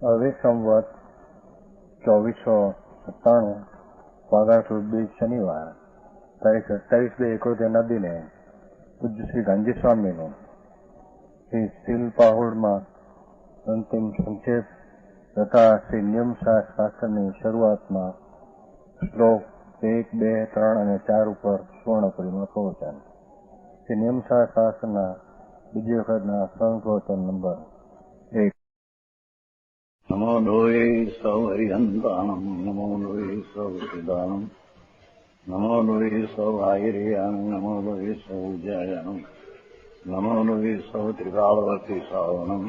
હવે સંવત 2497 વાઘા સુદ બીજ શનિવાર તારીખ 27/2/71 દિને પૂજ્ય શ્રી ગાંધી સ્વામીનું શ્રી શિલપાહુડમાં અંતિમ સંક્ષેપ તથા શ્રી નિયમશાસ્ત્રની શરૂઆતમાં શ્લોક 1, 2, 3 અને 4 ઉપર સુવર્ણપુરીમાં પ્રવચન. શ્રી નિયમશાસ્ત્રના બીજી વખતના સંપ્રવચન નંબર 1. નમો લોહે સૌ હરિહંતાણમ નમો લોહે સૌ સિદાનમ નમો લોહે સૌ આયર્યાન નમો લોહે સૌ જયાનમ નમો લોહે સૌ ત્રિકાળવતી સાવનમ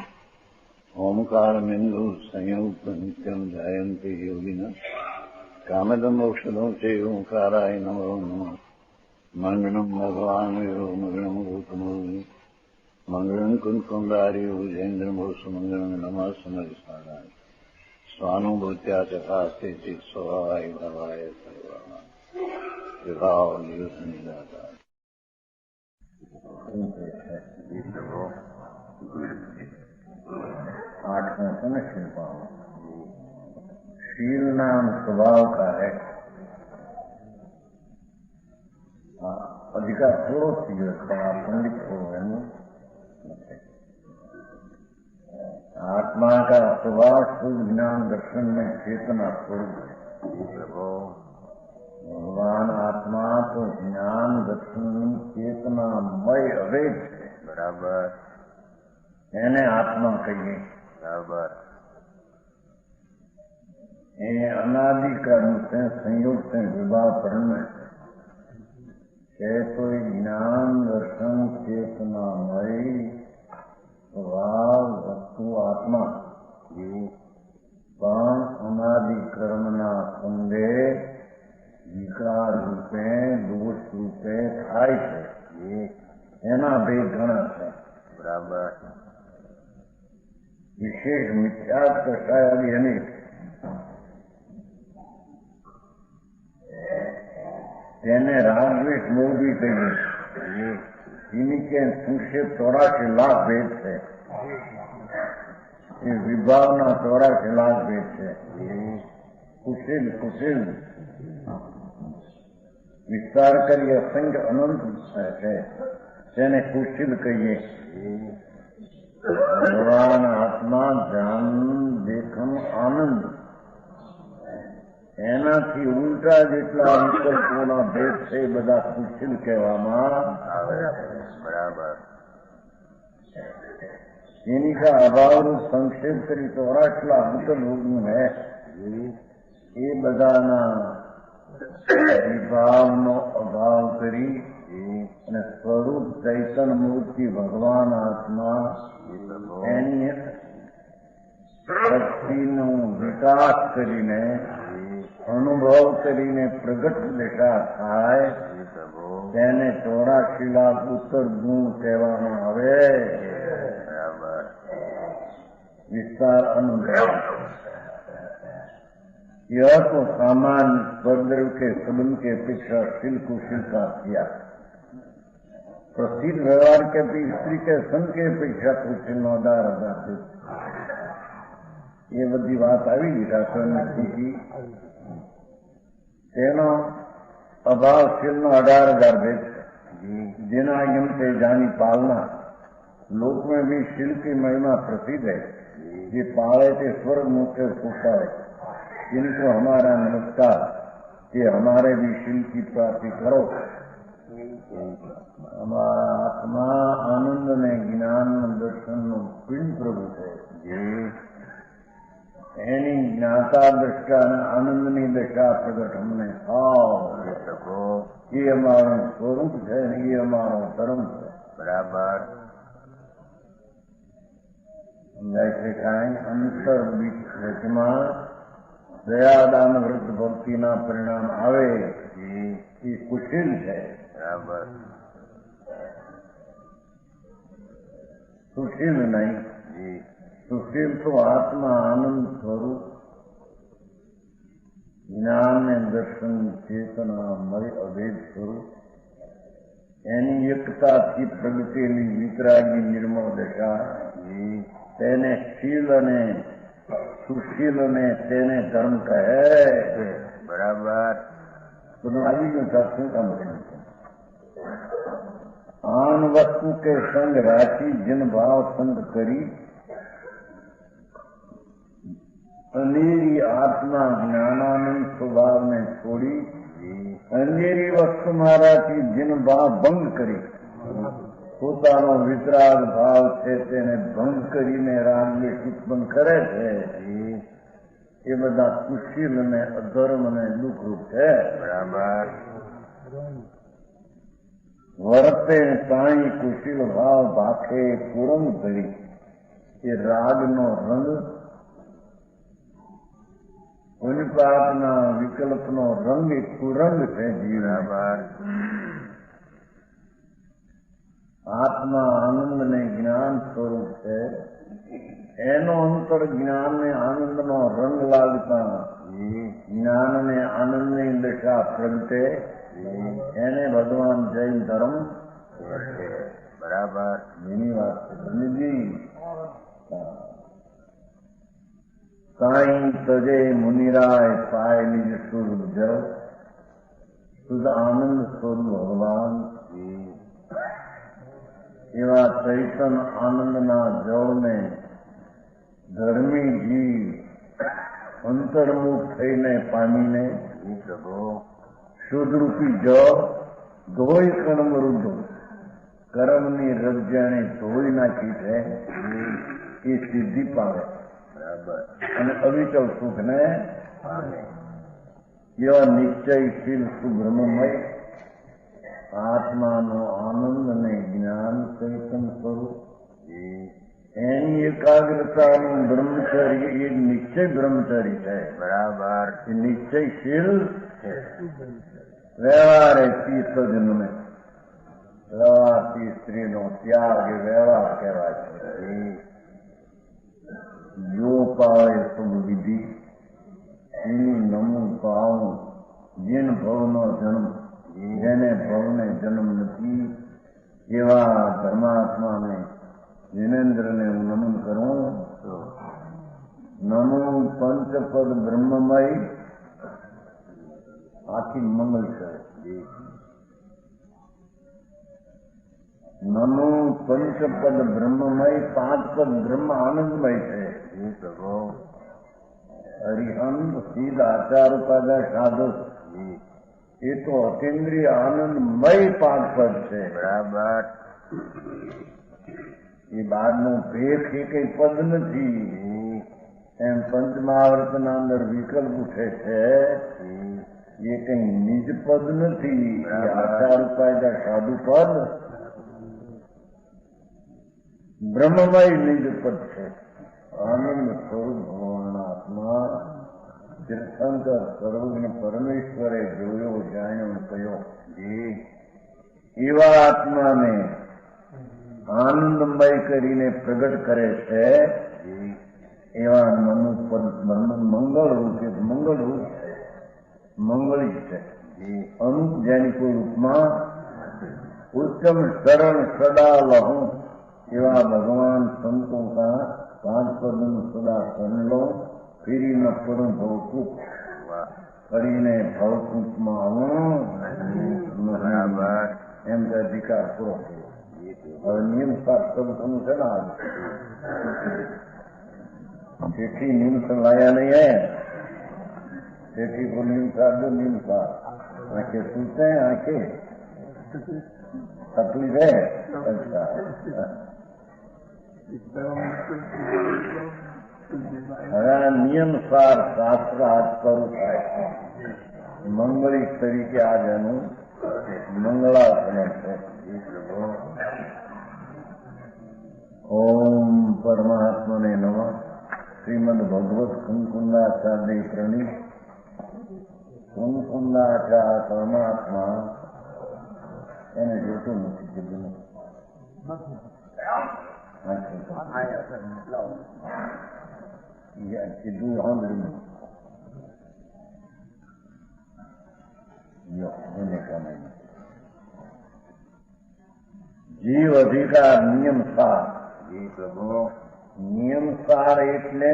ઓમકારમિંદુ સંયુક્ત નિત્યમ જયંતિ યોગિન કામદમ ઔષધો છે ઓંકારાય નમો નમઃ મંગળમ ભગવાન મંગળમ ગૌતમો મંગળમ કુંકુંડાર્યો જૈન્દ્રમોષ મંગળમ નમઃ સમરિસારાય સ્વાનુભૂત્યા ચકાસ્તે ચિત સ્વભાવાય ભવાય સર્વા વિભાવ નિયુત નિદાતા. आठवां समझ पाओ शील नाम स्वभाव का है. अधिकार थोड़ो थी पंडित हो आत्मा का स्वभाव शुद्ध ज्ञान दर्शन में चेतना स्वरूप है. भगवान आत्मा तो ज्ञान दर्शन चेतनामय अवेद है. बराबर એને આત્મા કહીએ. બરાબર. એ અનાદિકાળ છે, સંયોગ છે, વિભાવ પરમે છે. કોઈ જ્ઞાન દર્શન ચેતનામય સ્વભાવ વસ્તુ આત્મા પણ અનાદિકર્મના સંગે વિકાર રૂપે દોષ રૂપે થાય છે. એના બે ગણ છે. બરાબર. વિશેષ મિથ્યા કસાયાદી અનેક તેને રાગદ્વેષ મોદી કહીએ. इन्हीं के संक्षेप 84 लाख भेद है. ये विभावना 84 लाख भेद है. कुशील कुशील विस्तार करिए असंख्य अनंत है તેને કુશીલ કહીએ. ભગવાન આત્મા ધ્યાન દેખન આનંદ એનાથી ઉલટા જેટલા વિકલ્પોના ભેદ છે એ બધા કુશીલ કહેવામાં આવે. બરાબર. इन्हीं का अभाव रूप संक्षेप करी 84 लाख विकल्प है. ये बधाना વિભાવનો અભાવ કરી અને સ્વરૂપ ચૈતન મૂર્તિ ભગવાન આત્મા એની શક્તિનો વિકાસ કરીને અનુભવ કરીને પ્રગટ દેખા થાય તેને 84 લાખ ઉત્તર ગુણ કહેવામાં આવે. વિસ્તાર અનુભવ यह तो सामान्य स्वद्रव के संबंध की अपेक्षा शील कुशील का किया. प्रसिद्ध व्यवहार के स्त्री के संघ की अपेक्षा कुशील નો 18,000 ये बड़ी बात આવી શાસ્ત્રની તેનો અભાવ शील નો 18,000 भेद है. जिना यम से जानी पालना लोक में भी शील की महिमा प्रसिद्ध है. ये पाले थे स्वर्ग मुख्य होता है. इनको हमारा नमस्कार कि हमारे भी शील की प्राप्ति करो. हमारा आत्मा आनंद में ज्ञान दर्शन નો પિંડ પ્રભુ છે. એની જ્ઞાતા દ્રષ્ટા અને આનંદની દશા પ્રગટ અમને શકો. એ અમારું સ્વરૂપ છે ને એ અમારો ધર્મ છે. બરાબર. સમજાય છે કાંઈ અંતર બીચમાં દયાદાન વૃદ્ધ ભક્તિના પરિણામ આવે એ કુશીલ છે. બરાબર. સુશીલ નહીં. સુશીલ તો આત્મા આનંદ સ્વરૂપ જ્ઞાન ને દર્શન ચેતનામય અભેદ સ્વરૂપ એની એકતાથી પ્રગટેલી વિતરાગી નિર્મળ દશા તેને શીલ અને સુશીલ ને તેને ધર્મ કહે. બરાબર. બધું આવી ગયું સાહેબ, શું કામ કર્યું છે? આન વસ્તુ કે સંગ રાખી જન ભાવ સંગ કરી અંધેરી આત્મા જ્ઞાનાનંદ સ્વભાવને છોડી અંધેરી વસ્તુ મારાથી જન ભાવ ભંગ કરી પોતાનો વિતરાગ ભાવ છે તેને ભંગ કરીને રાગદ્વેષ ઉત્પન્ન કરે છે. એ બધા કુશીલ અને અધર્મ અને દુઃખરૂપ છે. બરાબર. વર્તે સાઈ કુશીલ ભાવ ભાખે કુરંગ ધરી. એ રાગનો રંગ ઉન્પાતના વિકલ્પનો રંગ એ કુરંગ છે. બરાબર. આત્મા આનંદ ને જ્ઞાન સ્વરૂપ છે. એનો અંતર જ્ઞાન ને આનંદનો રંગ લાગતા જ્ઞાન ને આનંદની દશા પ્રગટે એને ભગવાન જૈન ધર્મ. બરાબર. એની વાત છે ધનજી. સાઈ તજે મુનિરાય પાય નિજ સુર જળ શુદ્ધ આનંદ સ્વરૂપ ભગવાન. એવા ચૈતન આનંદના જળને ધર્મી જીવ અંતર્મુખ થઈને પામીને શુદ્ધરૂપી જળ ધોઈ કર્મરુદ્ધ કર્મની રજ્જાને ધોઈ નાખી છે એ સિદ્ધિ પામે. બરાબર. અને અવિચલ સુખને એવા નિશ્ચયશીલ સુબ્રહ્મમય આત્માનો આનંદ અને જ્ઞાન ચૈતન સ્વરૂપ એની એકાગ્રતાનું બ્રહ્મચર્ય એ નિશ્ચય બ્રહ્મચર્ય છે. બરાબર. એ નિશ્ચયશીલ વ્યવહારે તીર્થજનને વ્યવહારથી સ્ત્રીનો ત્યાગ એ વ્યવહાર કહેવાય છે. જો પાળે સબ વિધિ એની નમું પાવું જેન ભવનો જન્મ જેને ભવને જન્મ નથી એવા ધર્માત્માને જીનેન્દ્રને હું નમન કરું. નમો પંચપદ બ્રહ્મમય આખી મંગલ છે. નમો પંચપદ બ્રહ્મમય પાંચ પદ બ્રહ્મ આનંદમય છે. હરિહંત સીધ આચાર ઉપાદા સાધુ એ તો અતિન્દ્રિય આનંદમય પાંચ પદ છે. બરાબર. એ બહારનું ભેખ એ કઈ પદ નથી. એમ પંચમહાવર્તના અંદર વિકલ્પ ઉઠે છે એ કઈ નિજ પદ નથી. એ આચાર ઉપાયદા સાધુ પદ બ્રહ્મમય નિજ પદ છે. આનંદ સ્વરૂપ ભગવાન આત્મા તીર્થંકર સર્વજ્ઞ પરમેશ્વરે જોયો જાણ્યો કયો એવા આત્માને આનંદમય કરીને પ્રગટ કરે છે. એવા મંગળ રૂપ છે. મંગળી છે. અનુપ જેની કોઈ રૂપમાં ઉત્તમ શરણ સદા લહું એવા ભગવાન સંતો કા પાંચ પદનું સદા શરણ લો ફીરી ન પડું ભવકૂપ કરીને ભવકૂપમાં આવું એમ કે અધિકાર પૂરો કર્યો. હવે નિયમ શાસ્ત્રનું છે ને તેથી નિયમ લાયા નહીં હે તેથી को नियम साधो नियम साध आंखें सुनते हैं आंखें तकलीफ है. अच्छा હવે આ નિયમસાર શાસ્ત્ર હાથ શરૂ થાય. મંગળી તરીકે આજ એનું મંગળાચરણ છે. ઓમ પરમાત્મને નમઃ. શ્રીમદ ભગવત કુંકુંદાચાર્ય પ્રણીત કુંકુંદાચાર્ય પરમાત્મા એને જોતું નથી કીધું કીધું સાંભળ્યું એને કામે જીવ અધિકાર નિયમ સાર. નિયમ સાર એટલે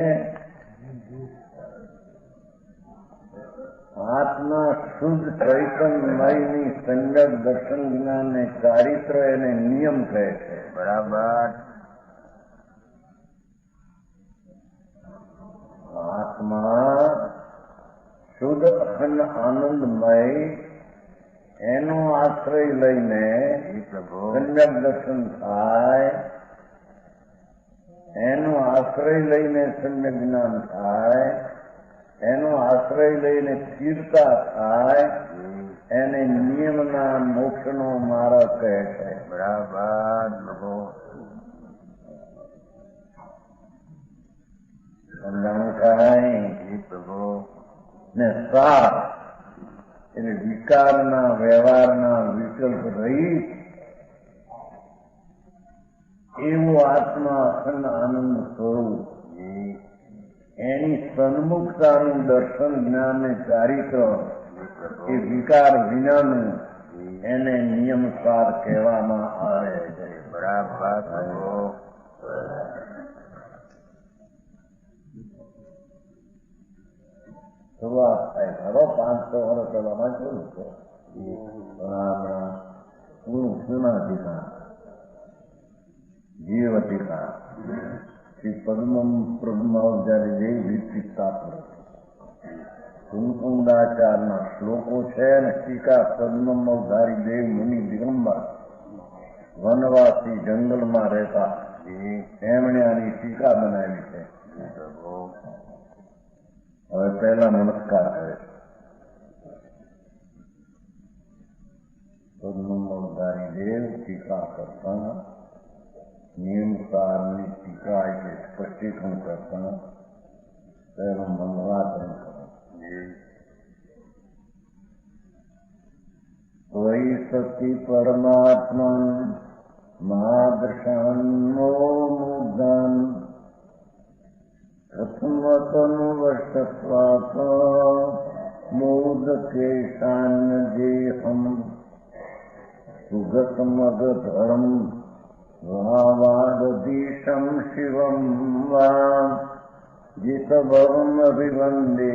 આત્મા શુદ્ધ ચૈતન્યમયની સંગત દર્શન જ્ઞાનને ચારિત્ર એને નિયમ કહે છે. બરાબર. આત્મા શુદ્ધ અખંડ આનંદમય એનો આશ્રય લઈને પ્રભુ સંગત દર્શન થાય, એનો આશ્રય લઈને સંગત જ્ઞાન થાય, એનો આશ્રય લઈને સ્થિરતા થાય, એને નિયમના મોક્ષનો માર્ગ કહે છે. બરાબર પ્રભુ. સમજાણું થાય પ્રભુ. ને સાર એટલે વિકારના વ્યવહારના વિકલ્પ રહિત એવું આત્મા અખંડ આનંદ સ્વરૂપ એની સન્મુખતાનું દર્શન જ્ઞાન ને ચારિત્ર એ વિકાર વિનાનું એને નિયમસાર કહેવામાં આવે છે. બરાબર પ્રભુ. શરૂઆત થાય ખરો 500 વર્ષ પહેલામાં જોયું છે. હમણાં સુનાધિકા જીવતિકા શ્રી પદ્મજારી દેવ વિકસિતતા પર કુંકુંડાચારના શ્લોકો છે અને ટીકા પદ્મધારી દેવ મુનિ દિગંબર વનવાસી જંગલમાં રહેતા એમણે આની ટીકા બનાવી છે. હવે પહેલા નમસ્કાર કરે છે. પદ્મધારી દેવ ટીકા કરતા નિયમસારની ટીકા એટલે સ્પષ્ટીકરણ કરતા પહેલું મંગલાચરણ કરે. ત્વયી સતી પરમાત્મન મહાદર્શાન્નો મુગ્ધન પ્રથમતનુવર્ષત્વાત મોદકેશાન્યદેહમ સુગતમગધરમ વાવાદીશમ શિવમ વા જીતભવમ અભિવંદે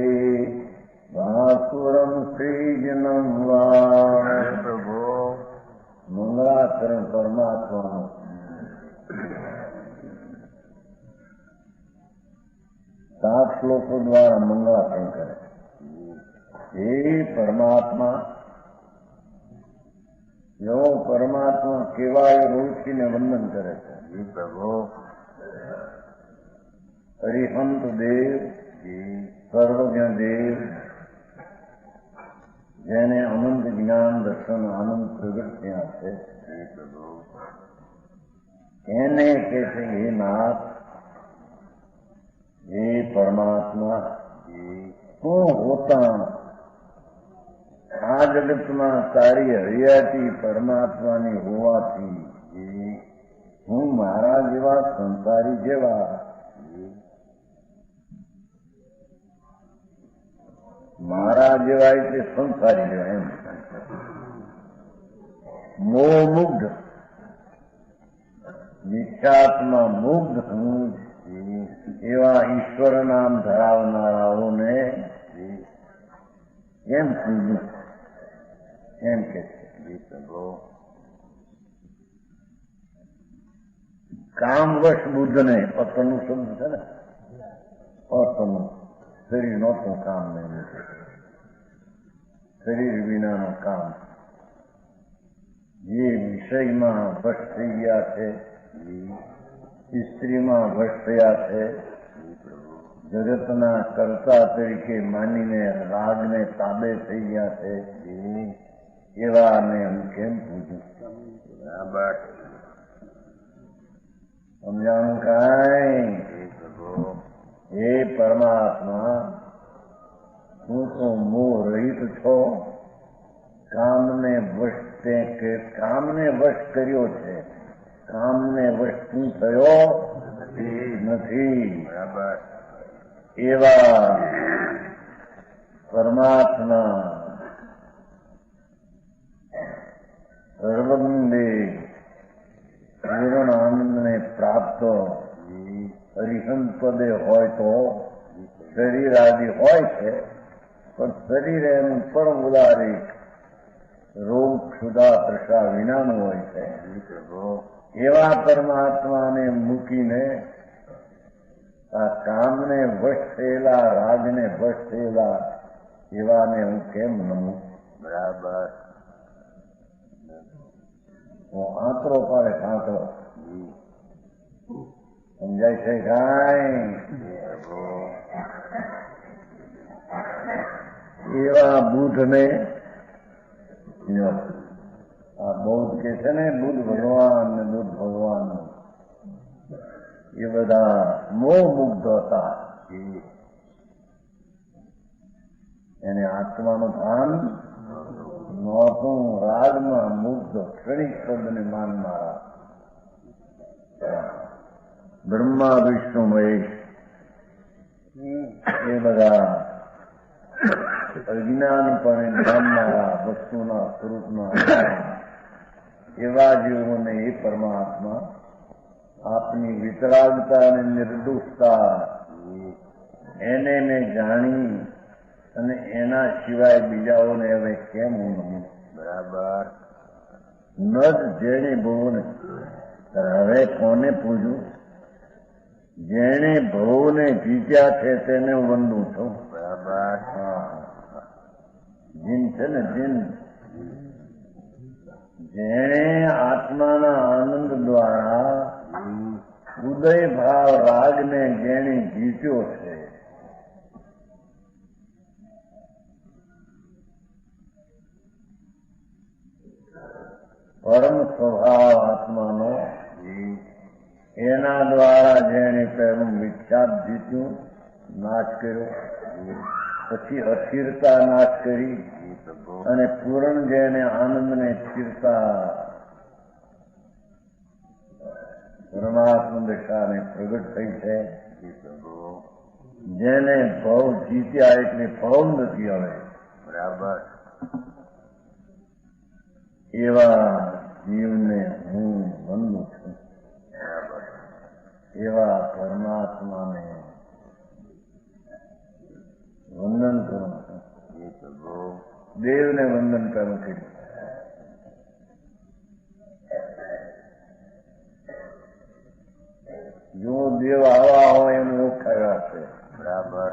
વાસુરમ શ્રીજનમ વા. પ્રભુ મંગળાચરણ પરમાત્માનું 7 શ્લોકો દ્વારા મંગળાચરણ કરે. હે પરમાત્મા, એવો પરમાત્મા કેવાય ઓળખીને વંદન કરે છે. પ્રભુ હરિહંત દેવ, સર્વજ્ઞ દેવ, જેને અનંત જ્ઞાન દર્શન આનંદ પ્રગટ થયા છે, એને કે છે હે નાથ, હે પરમાત્મા, તું હોતા આ જગતમાં તારી હરિયાતી પરમાત્માની હોવાથી હું મારા જેવા સંસારી જેવા મારા જેવા એટલે સંસારી જેવા એમ મોહ મુગ્ધ મિથ્યાત્મા મુગ્ધ હું એવા ઈશ્વર નામ ધરાવનારાઓને એમ પૂજું એમ કે છે. કામવશ બુદ્ધને પતનનું શબ્દ છે ને, પતન શરીર નહોતું કામ નહીં, શરીર વિનાનું કામ, જે વિષયમાં વશ થઈ ગયા છે, સ્ત્રીમાં વશ થયા છે, જગતના કર્તા તરીકે માનીને રાગને તાબે થઈ ગયા છે, એવાને હું કેમ પૂછું? બરાબર. સમજાણું કાંઈ? હે પરમાત્મા, તું તો મોહ રહિત છો, કામને વશ કર્યો છે, કામને વશ તું થયો નથી. બરાબર. એવા પરમાત્મા સર્વંદે પૂર્ણ આનંદને પ્રાપ્ત હરિહંત પદે હોય તો શરીર આદિ હોય છે, પણ શરીર એનું પરમ ઉદારી રોગ ક્ષુધા તૃષા વિનાનું હોય છે. એવા પરમાત્માને મૂકીને આ કામને વશ થયેલા, રાગને વશ થયેલા એવાને હું કેમ નમું? બરાબર. હું આંતરો પાડે આંતરો. સમજાય છે કાંઈ? એવા બુદ્ધને આ બૌદ્ધ કે છે ને, બુદ્ધ ભગવાન ને બુદ્ધ ભગવાન એ બધા મોહ મુગ્ધ હતા. એને આત્માનું ભાન નહોતું. રાગમાં મુગ્ધ ક્ષણિક શબ્દને માનનારા બ્રહ્મા વિષ્ણુ મહેશ એ બધા અજ્ઞાનપણે જાણનારા વસ્તુના સ્વરૂપના એવા જીવોને એ પરમાત્મા આપની વિતરાગતા અને નિર્દોષતા એને મેં જાણી અને એના સિવાય બીજાઓને હવે કેમ હું નમું? બરાબર. ન જ જેણે ભવોને, હવે કોને પૂજું? જેણે ભવોને જીત્યા છે તેને હું વંદું છું. બરાબર. જીન છે ને, જીન. જેણે આત્માના આનંદ દ્વારા ઉદય ભાવ રાગને જેણે જીત્યો છે, પરમ સ્વભાવ આત્માનો, એના દ્વારા જેણે પહેલું વિખ્યાત જીત્યું, નાશ કર્યો, પછી અસ્થિરતા નાશ કરી અને પૂર્ણ જેને આનંદને સ્થિરતા પરમાત્મા દશાને પ્રગટ થઈ છે, જેને ભવ જીત્યા એટલે ભવ નથી હવે. બરાબર. એવા જીવને હું વંદું છું. બરાબર. એવા પરમાત્માને વંદન કરું છું. દેવને વંદન કરું છું. જો દેવ આવા હોય એમ ઓળખાયા છે. બરાબર.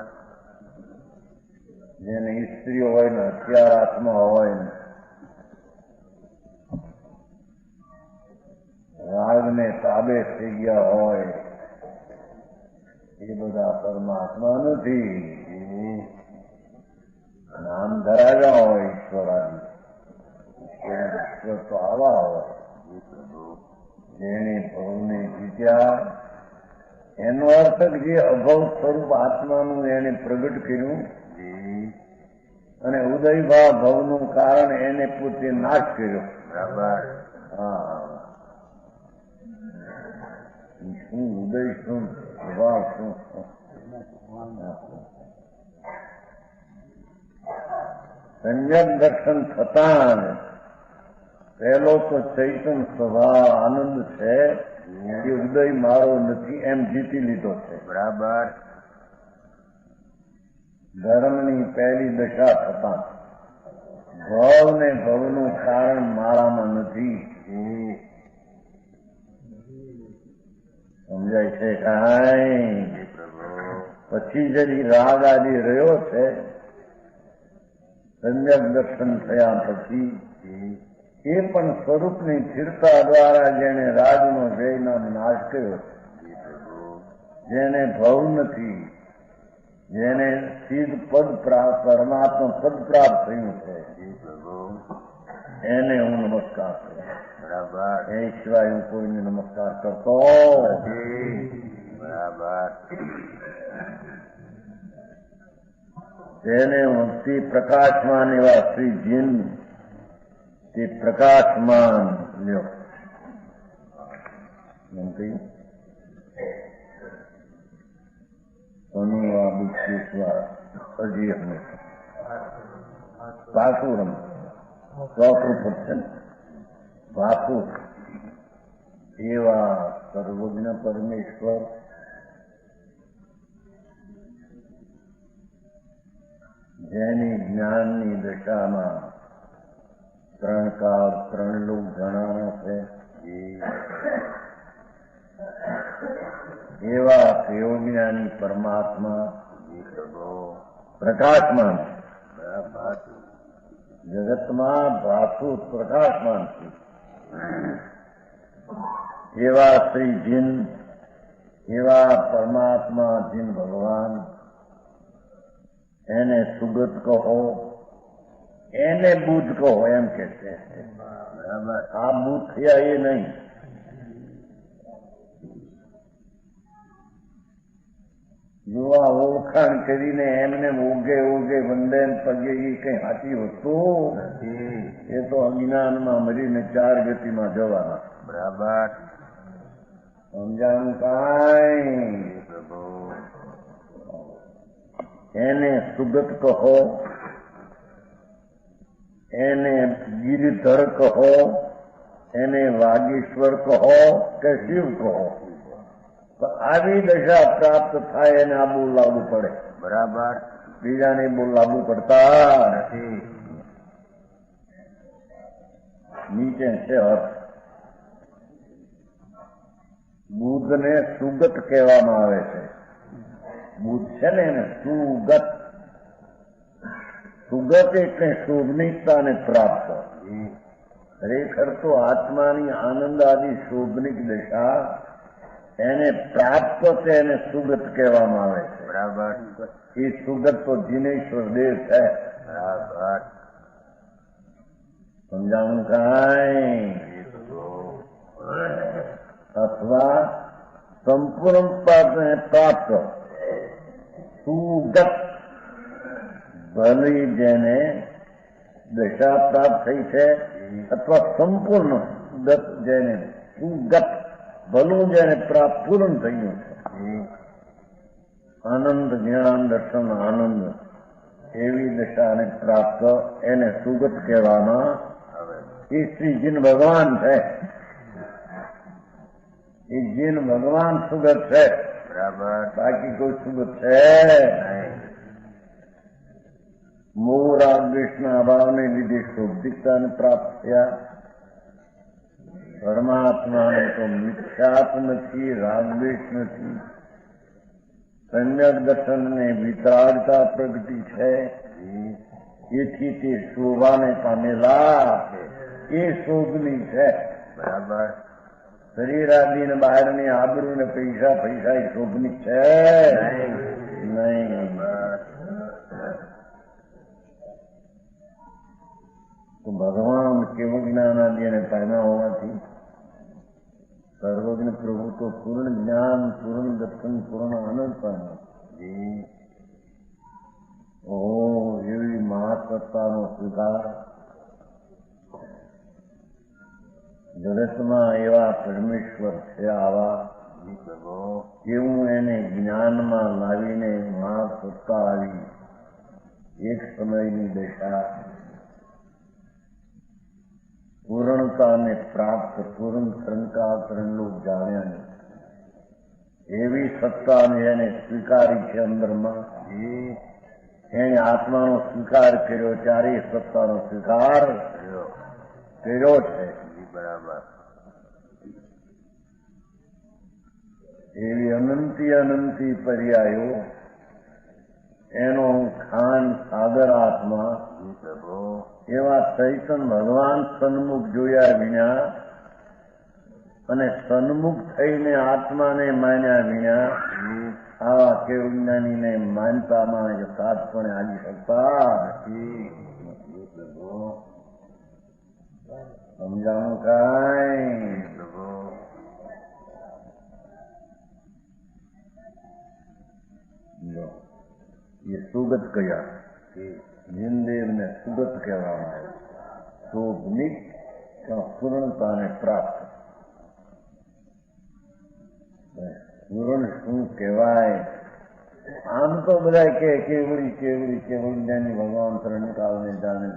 જેને સ્ત્રીઓ હોય ને હથિયાર હાથમાં હોય ને રાગને તાબે થઈ ગયા હોય એ બધા પરમાત્મા નથી. નામ ધરાવ્યા હોય ઈશ્વરાદી, ઈશ્વર તો આવા હોય જેણે ભવને જીત્યા. એનો અર્થ જે અભવ સ્વરૂપ આત્માનું એને પ્રગટ કર્યું અને ઉદયભાવ ભવનું કારણ એને પોતે નાશ કર્યો. બરાબર. હા, શું ઉદય, શું ભાવ, શું સંયમ દર્શન થતા પહેલો તો ચૈતન સ્વભાવ આનંદ છે એ ઉદય મારો નથી એમ જીતી લીધો છે. બરાબર. ધર્મની પહેલી દશા થતા ભવ ને ભવનું કારણ મારામાં નથી. સમજાય છે કાંઈ? પછી જરી રાગ આદિ રહ્યો છે સંયમ દર્શન થયા પછી એ પણ સ્વરૂપની સ્થિરતા દ્વારા જેને રાગનો જયનો નાશ કર્યો છે, જેને ભવ નથી, જેને સીધ પદ પ્રાપ્ત પરમાત્મા પદ પ્રાપ્ત થયું છે, એને હું નમસ્કાર કરું. બરાબર. એ સિવાય હું કોઈને નમસ્કાર કરતો. બરાબર. તેને હું તે પ્રકાશમાન એવા શ્રી જીન તે પ્રકાશમાન લ્યો એમ કહ્યું. અનુવા બુદ્ધેશ્વર હજી અમે પાછું રમ ચોથું પદ છે ને પાછું એવા સર્વજ્ઞ પરમેશ્વર જ્ઞાનની દશામાં 3 કાળ 3 લોક જાણવાના છે. એવા યોગજ્ઞાની પરમાત્મા પ્રકાશમાન જગતમાં ભાસુ પ્રકાશમાન છે. એવા શ્રી જીન, એવા પરમાત્મા જીન ભગવાન, એને સુગત કહો, એને બુદ્ધ કહો, એમ કે છે. આ બુદ્ધ થયા એ નહીં. જો આ ઓળખાણ કરીને એમને ઓગે વંદન પગે એ કઈ સાચી વસ્તુ એ તો અજ્ઞાનમાં મરીને 4 ગતિમાં જવાના. બરાબર. સમજાણું કાંઈ? એને સુગત કહો, એને ગિરિધર કહો, એને વાગીશ્વર કહો કે શિવ કહો, તો આવી દશા પ્રાપ્ત થાય એને આ બોલ લાવવું પડે. બરાબર. બીજાને બોલ લાવવું પડતા નથી. નીચે છે અર્થ. બુદ્ધને સુગત કહેવામાં આવે છે. બુદ્ધ છે ને એને સુગત. સુગત એટલે શોભનિકતાને પ્રાપ્ત. ખરેખર તો આત્માની આનંદ આદિ શોભનિક દશા એને પ્રાપ્ત છે, એને સુગત કહેવામાં આવે છે. બરાબર. એ સુગત તો જીનેશ્વર દેવ છે. બરાબર. સમજાણું કાંઈ? અથવા સંપૂર્ણ પ્રાપ્ત સુગત ભલી જેને દશા પ્રાપ્ત થઈ છે, અથવા સંપૂર્ણ ગત જેને સુગત ભલું જેને પ્રાપ્ત પૂર્ણ થયું છે, આનંદ જ્ઞાન દર્શન આનંદ એવી દશાને પ્રાપ્ત એને સુગત કહેવામાં આવે. એ શ્રી જીન ભગવાન છે. એ જીન ભગવાન સુગત છે. બરાબર. બાકી કોઈ સુગત છે નહીં. મોહ રાગ દ્વેષના અભાવને લીધે શોભિકતાને પ્રાપ્ત થયા. પરમાત્માને તો મિથ્યાત્વ નથી, રાગ દ્વેષ નથી, સમ્યક દર્શનને વિતરાગતા પ્રગટી છે. એથી તે શોભાને પામેલા એ શોભની છે. બરાબર. શરીર આદિને બહારની આબરૂ ને પૈસા એ શોભની છે નહીં. તો ભગવાન કેવળ જ્ઞાન આદિ અને પામ્યા હોવાથી સર્વજ્ઞ પ્રભુ તો પૂર્ણ જ્ઞાન, પૂર્ણ દર્શન, પૂર્ણ આનંદ પામ્યો. એવી મહાસત્તાનો સ્વીકાર જગતમાં એવા પરમેશ્વર છે આવા, એવું એને જ્ઞાનમાં લાવીને મહાસત્તા આવી. એક સમયની દશા પૂર્ણતાને પ્રાપ્ત, પૂર્ણ ત્રણ લોક જાણ્યા નહીં એવી સત્તાને એને સ્વીકારી છે. અંદરમાં એને આત્માનો સ્વીકાર કર્યો, ચારેય સત્તાનો સ્વીકાર કર્યો છે. બરાબર. એવી અનંતી પર્યાયો એનો ખાન સાગર આત્મા એવા ચૈતન ભગવાન સન્મુખ જોયા વિના અને સન્મુખ થઈને આત્માને માન્યા વિના આવા કેવજ્ઞાનીને માનતામાં સાતપણે આવી શકતા નથી. સમજાણું કાંઈ? એ સુગત કયા જીનદેવને સુગત કહેવામાં આવે. શોભનિક પૂર્ણતાને પ્રાપ્ત. પૂર્ણ શું કહેવાય? આમ તો બધા કે કેવડી જ્ઞાની ભગવાન ત્રણકાળને જાણે.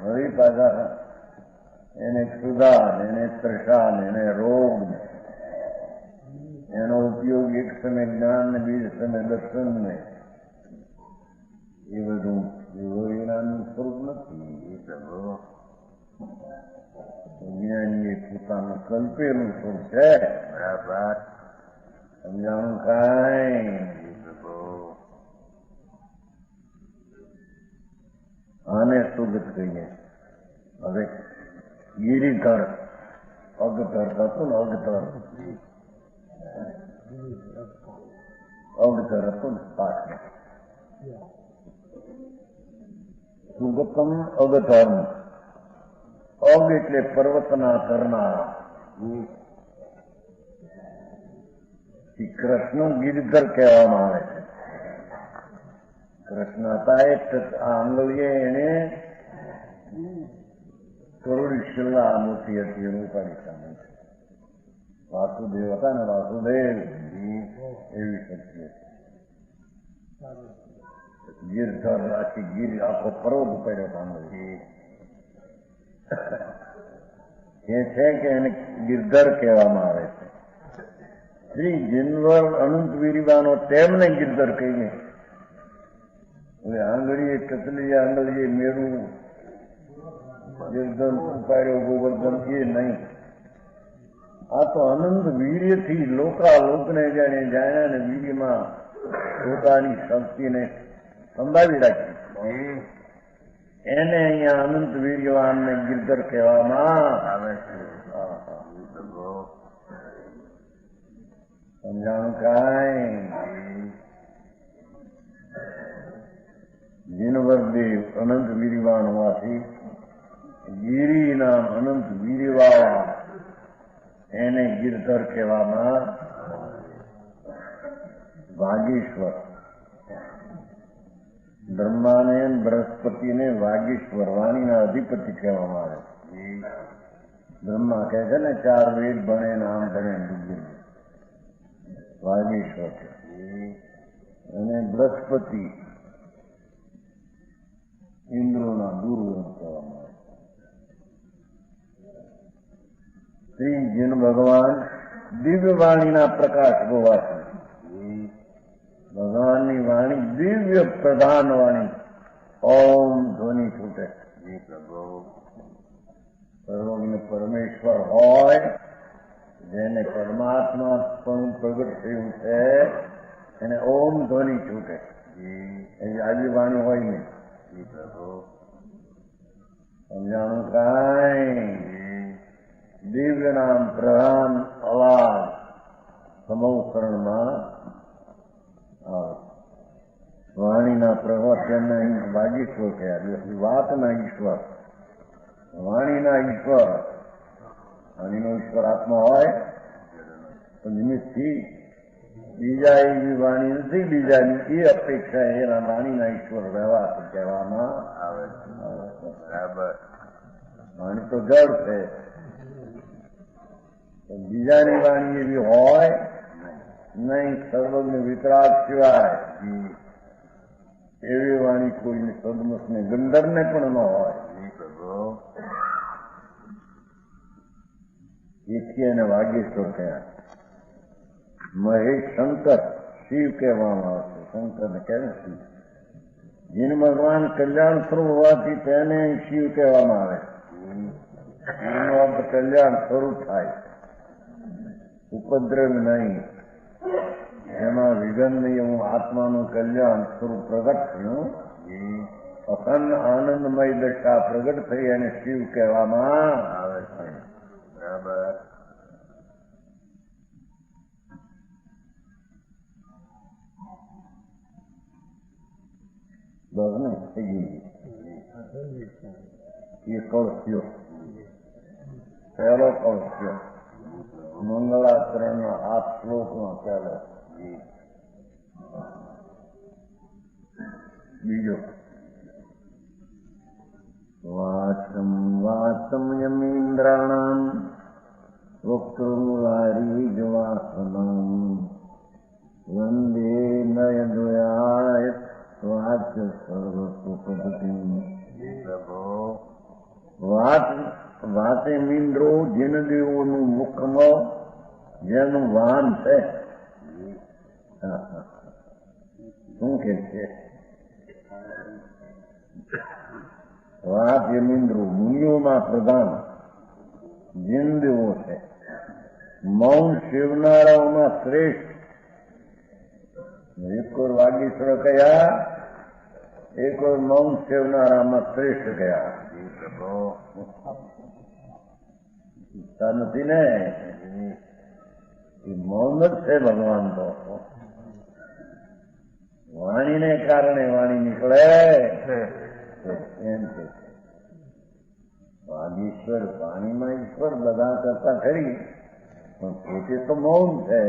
હવે પાછા એને ક્ષુધા, એને તૃષા, એને રોગ, એનો ઉપયોગ એક સમય જ્ઞાન ને બીજ સમય દર્શન ને એ બધું વિજ્ઞાનનું સ્વરૂપ નથી. જી પ્રભુ. વિજ્ઞાની એ પોતાનું કલ્પેલું સ્વરૂપ છે. બરાબર. સમજાણું કાંઈ? જી પ્રભુ. આને સુગત કહીએ. હવે ગિરિધર અગધર હતું ને અગધર હતું ને પાઠ સુગતમ અગધર્મ. અગ એટલે પર્વતના કરનારા. કૃષ્ણ ગિરધર કહેવામાં આવે છે. કૃષ્ણ હતા એક આંગળીએ એને કરોડી શિલ્લા મૂર્તિ હતી એવું ઉપાડી સામે છે. વાસુદેવ હતા ને વાસુદેવ એવી શક્તિ હતી. ગિરધર આખી ગીર આખો પર્વત ઉપાડ્યો આંગળી એ છે કે એને ગિરધર કહેવામાં આવે છે. શ્રી જીનવર અનંત વીરવાનો તેમને ગિરધર કહીએ. હવે આંગળીએ કતલી આંગળીએ મેળું ગિરધર ઉપાડ્યો ગોવર્ધન એ નહીં. આ તો અનંત વીર્યથી લોકને જાણે જાણ્યા ને વીર્યમાં પોતાની શક્તિને સંભાળી રાખી. એને અહીંયા અનંત વીર્યવાનને ગિરધર કહેવામાં આવે છે. સમજાણું કાંઈ? જીનવરદેવ અનંત વીર્યવાન હોવાથી ગિરી નામ અનંત વીર્યવાળા એને ગિરધર કહેવામાં. વાગીશ્વર બ્રહ્માને બૃહસ્પતિને વાગીશ્વર વાણીના અધિપતિ કહેવામાં આવે. બ્રહ્મા કહે છે ને 4 વેદ ભણે નામ ભણે બુદ્ધિ. વાગીશ્વર અને બૃહસ્પતિ ઇન્દ્રોના દુર્વન કહેવામાં આવે. શ્રી જીન ભગવાન દિવ્ય વાણીના પ્રકાશ હોવાથી ભગવાનની વાણી દિવ્ય પ્રધાન વાણી ઓમ ધ્વનિ છૂટે. જી પ્રભુ. સર્વજ્ઞ પરમેશ્વર હોય જેને પરમાત્મા પણ પ્રગટ થયું છે એને ઓમ ધ્વનિ છૂટે. એવી આવી વાણી હોય નહીં. જી પ્રભુ. સમજાણું કાંઈ? દિવ્ય નામ પ્રધાન અવાજ સમૌકરણમાં આવે. વાણીના પ્રવચનને વાગીશ્વર કહેવાય. વાતના ઈશ્વર, વાણીના ઈશ્વર. વાણીનો ઈશ્વર આત્મા હોય તો નિમિત્તથી બીજા એવી વાણી નથી. બીજાની એ અપેક્ષા એના વાણીના ઈશ્વર રહેવાથી કહેવામાં આવે છે. બરાબર. વાણી તો જળ છે. બીજાની વાણી એવી હોય નહીં. સર્વજ્ઞ વિતરાગ સિવાય એવી વાણી કોઈને સદમસને ગંધર્વને પણ ન હોય. જી પ્રભુ. એથી એને વાગેશ્વર કહેવાય. મહેશ શંકર શિવ કહેવામાં આવશે. શંકરને કહેવાય શિવ. જીન ભગવાન કલ્યાણ સ્વરૂપ હોવાથી તેને શિવ કહેવામાં આવે. એનો અર્થ કલ્યાણ સ્વરૂપ થાય, ઉપદ્રવ નહીં. એમાં વિઘન નહીં એવું આત્માનું કલ્યાણ સ્વરૂપ પ્રગટ થયું. અખંડ આનંદમય દશા પ્રગટ થઈ અને શિવ કહેવામાં આવે છે. બરાબર. બસ ને થઈ ગઈ. એ કળસ્યો પહેલો કળસ્યો મંગળાચરણનો 8 શ્લોકનો પહેલો. બીજો વાચમ વાચમ યમીન્દ્રાણામ વક્તૃવારીજવાસનમ વંદે નયદયાય વાચ્ય સર્વસુપદતિ. પ્રભુ. વાતે મીંદ્રો જેન દેવોનું મુખમાં જેનું વાન છે. શું કે છે? વાત યમીન્દ્રો મુનિઓમાં પ્રધાન જીનદેવો છે. મૌન સેવનારાઓમાં શ્રેષ્ઠ એક ઓર વાગીશ્વર કયા, એક ઓર મૌન સેવનારામાં શ્રેષ્ઠ ગયા. નથી ને, એ મૌન જ છે ભગવાન. તો વાણીને કારણે વાણી નીકળે એમ છે. વાગીશ્વર વાણીમાં ઈશ્વર બધા કરતા ખરી, પણ પોતે તો મૌન છે.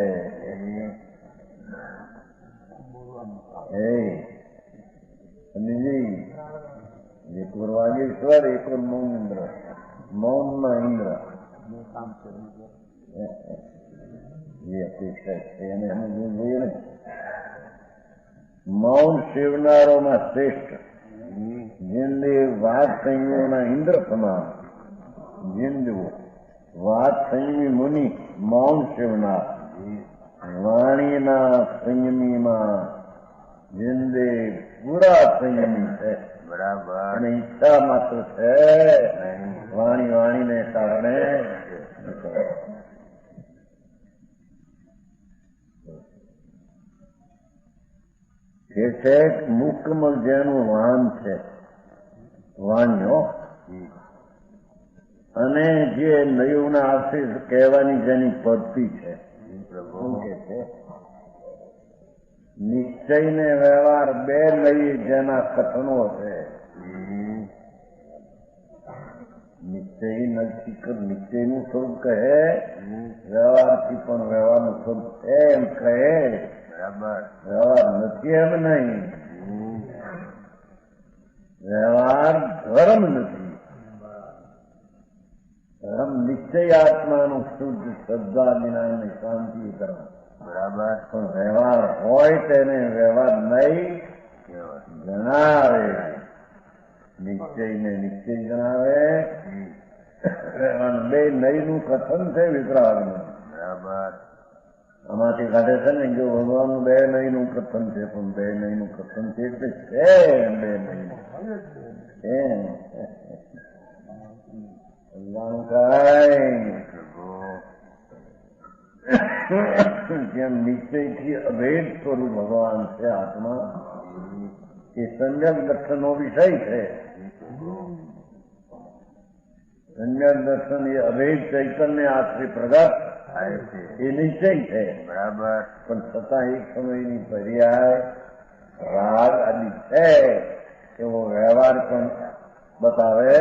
એક ઓર વાગીશ્વર, એક ઓર મૌન ઇન્દ્ર. મૌનમાં ઇન્દ્ર એ અપેક્ષા છે એને સમજવું જોઈએ ને. મૌન સેવનારોમાં શ્રેષ્ઠ જીનદેવ વાત સંયમોના ઇન્દ્ર સમાન. જીનદેવો વાત સંયમી મુનિ, મૌન સેવનાર. વાણીના સંયમીમાં જીનદેવ પૂરા સંયમી છે. બરાબર. અને ઈચ્છા માત્ર છે વાણીને કારણે. એ છે મુકમલ જેનું વાહન છે, વાણ્યો. અને જે નયુના આશીષ કહેવાની જેની પદ્ધતિ છે. શું કે છે? નિશ્ચય ને વ્યવહાર બે નઈ જેના કથનો છે. નિશ્ચય નજીક નિશ્ચયનું સ્વરૂપ કહે, વ્યવહારથી પણ વ્યવહારનું સ્વરૂપ છે એમ કહે. બરાબર. વ્યવહાર નથી એમ નહીં. વ્યવહાર ધર્મ નથી. ધર્મ નિશ્ચય આત્માનું શુદ્ધ શ્રદ્ધા વિનાને શાંતિ ધર્મ. બરાબર. પણ વ્યવહાર હોય તેને વ્યવહાર નહીં જણાવે. નિશ્ચય ને નિશ્ચય જણાવે. બે નહીનું કથન છે વિતરાગનું. બરાબર. આમાંથી કાઢે છે ને જો ભગવાનનું બે નહીનું કથન છે, પણ બે નહીનું કથન છે એટલે છે બે નહીં. જેમ નિશ્ચયથી અભેદ સ્વરૂપ ભગવાન છે આત્મા, એ સંજ્ઞક દર્શનનો વિષય છે. સંજ્ઞક દર્શન એ અભેદ ચૈતન્ય આશ્રય પ્રગટ એ નિશ્ચય છે. બરાબર. પણ છતાં એક સમયની પર્યાય રાગ આદિ છે એવો વ્યવહાર પણ બતાવે.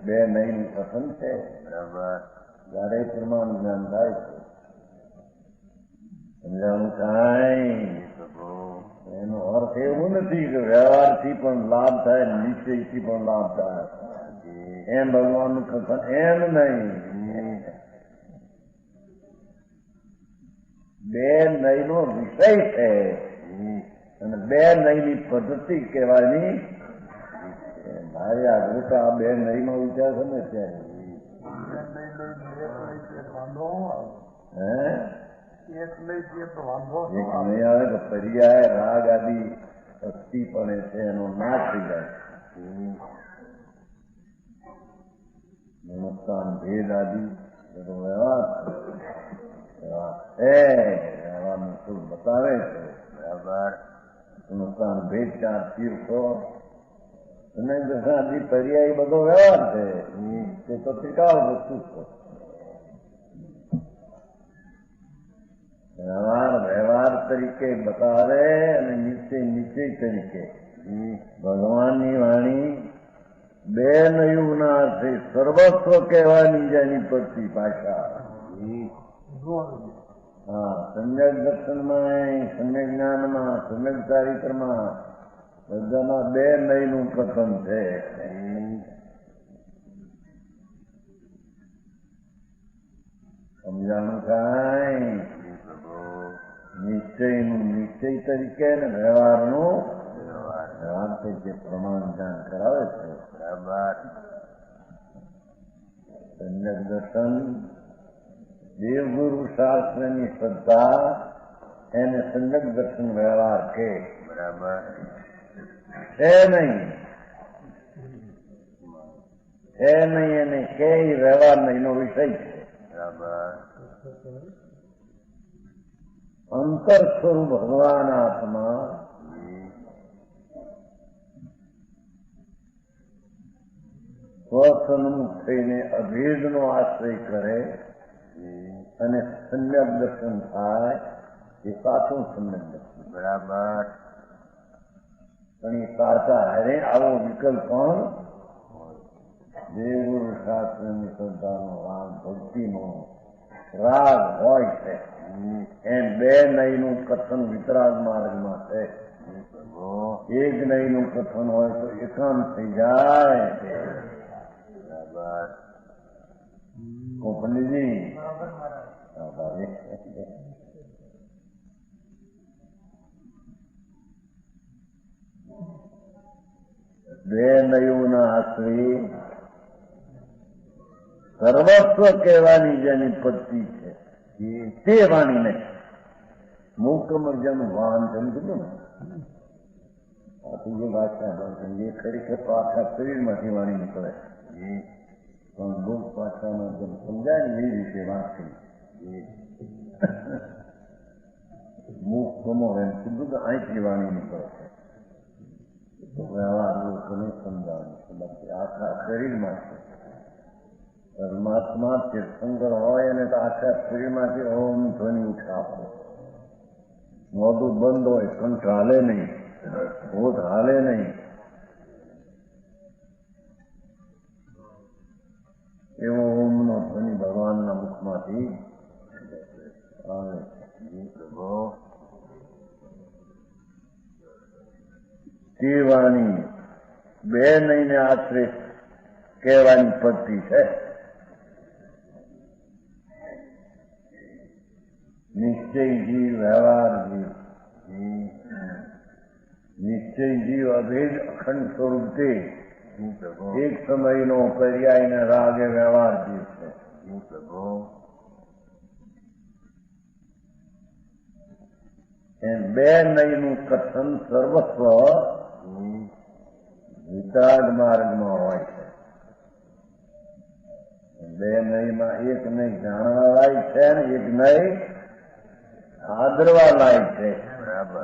બે નહીનું કથન છે. બરાબર. જયારે પ્રમાણ જ્ઞાન થાય છે. સમજાણું કાંઈ? એનો અર્થ એવું નથી કે વ્યવહારથી પણ લાભ થાય, નિશ્ચયથી પણ લાભ થાય એમ ભગવાનનું કથન એમ નહીં. બે નહીનો વિષય છે અને બે નહીની પદ્ધતિ કહેવાની. મારી આગળ આ બે નહીમાં વિચાર છે ને ત્યાં એક નહીં આવે તો પર્યાય રાગ આદિ અસ્થિપણે છે એનો નાશ થઈ જાય. નમસ્કાર ભેદ આદિ બધો વ્યવહાર વ્યવહારનું સ્વરૂપ બતાવે છે. બરાબર. નમસ્કાર ભેદ ચાર તીર્થો અને દશાથી પર્યાય બધો વ્યવહાર છે. તે તો ટીકાવ વસ્તુ છે. વ્યવહાર વ્યવહાર તરીકે બતાવે અને નિશ્ચય નિશ્ચય તરીકે. ભગવાનની વાણી બે નયુના છે, સર્વસ્વ કહેવાની જેની પડતી ભાષા. હા, સમ્યક દર્શનમાં, સમ્યક જ્ઞાનમાં, સમ્યક ચારિત્રમાં બધામાં બે નહીનું કથન છે. સમજાણું કાંઈ? નિશ્ચયનું નિશ્ચય તરીકે ને વ્યવહારનું વ્યવહાર તરીકે પ્રમાણ જ્ઞાન કરાવે છે. બરાબર. સમ્યક દર્શન દેવગુરુ શાસ્ત્રની શ્રદ્ધા એને સમ્યક દર્શન વ્યવહાર કે. બરાબર. છે નહીં. છે નહીં એને ક્યાંય વ્યવહાર નહીં એનો વિષય છે. બરાબર. અંતર સ્વરૂપ ભગવાન આત્મા સ્વસન્મુખ થઈને અભેદનો આશ્રય કરે અને સમ્યક દર્શન થાય એ સાચું સમ્યક દર્શન. બરાબર. પણ એ સાચા હારે આવો વિકલ્પ પણ દેવગુરુ શાસ્ત્રની શ્રદ્ધાનો રાગ ભક્તિનો રાગ હોય છે. એમ બે નહીંનું કથન વિતરાગ માર્ગમાં છે. એક નહીંનું કથન હોય તો એકાંત થઈ જાય. બરાબર. કોપનીજી બે નયોના આશ્રય સર્વસ્વ કહેવાની જેની પદ્ધતિ છે તે વાણી નહીં. મૂકમાં જેનું વાન તેમ કીધું ને આ તો જે ભાષા એ ખરેખર તો આખા શરીરમાંથી વાણી નીકળે. પણ લોક ભાષામાં જેમ સમજાય ને એ રીતે વાત કરી. મુખ ગમો એમ કીધું કે અહીંથી વાણી નીકળે છે. તો વ્યવહાર લોકોને સમજાવે છે બાકી આખા શરીરમાં છે. પરમાત્મા તીર્થંકર હોય અને તો આખા શરીરમાંથી ઓમ ધ્વનિ ઉઠે આપે. મોઢું બંધ હોય કંઠ હાલે નહીં, હોઠ હાલે નહીં. એવો ઓમનો ધ્વનિ ભગવાનના મુખમાંથી આવે. તે વાણી બે નહીંને આશરે કહેવાની પદ્ધતિ છે. નિશ્ચય જીવ, વ્યવહાર જીવ. નિશ્ચય જીવ અભેદ અખંડ સ્વરૂપ તે એક સમયનો પર્યાયને રાગે વ્યવહાર જીવ છે. એમ બે નહીંનું કથન સર્વસ્વ વિતરાગ માર્ગમાં હોય છે. બે નહીંમાં એક નહીં જાણવા લાયક છે ને એક નહીં આદરવા લાયક છે.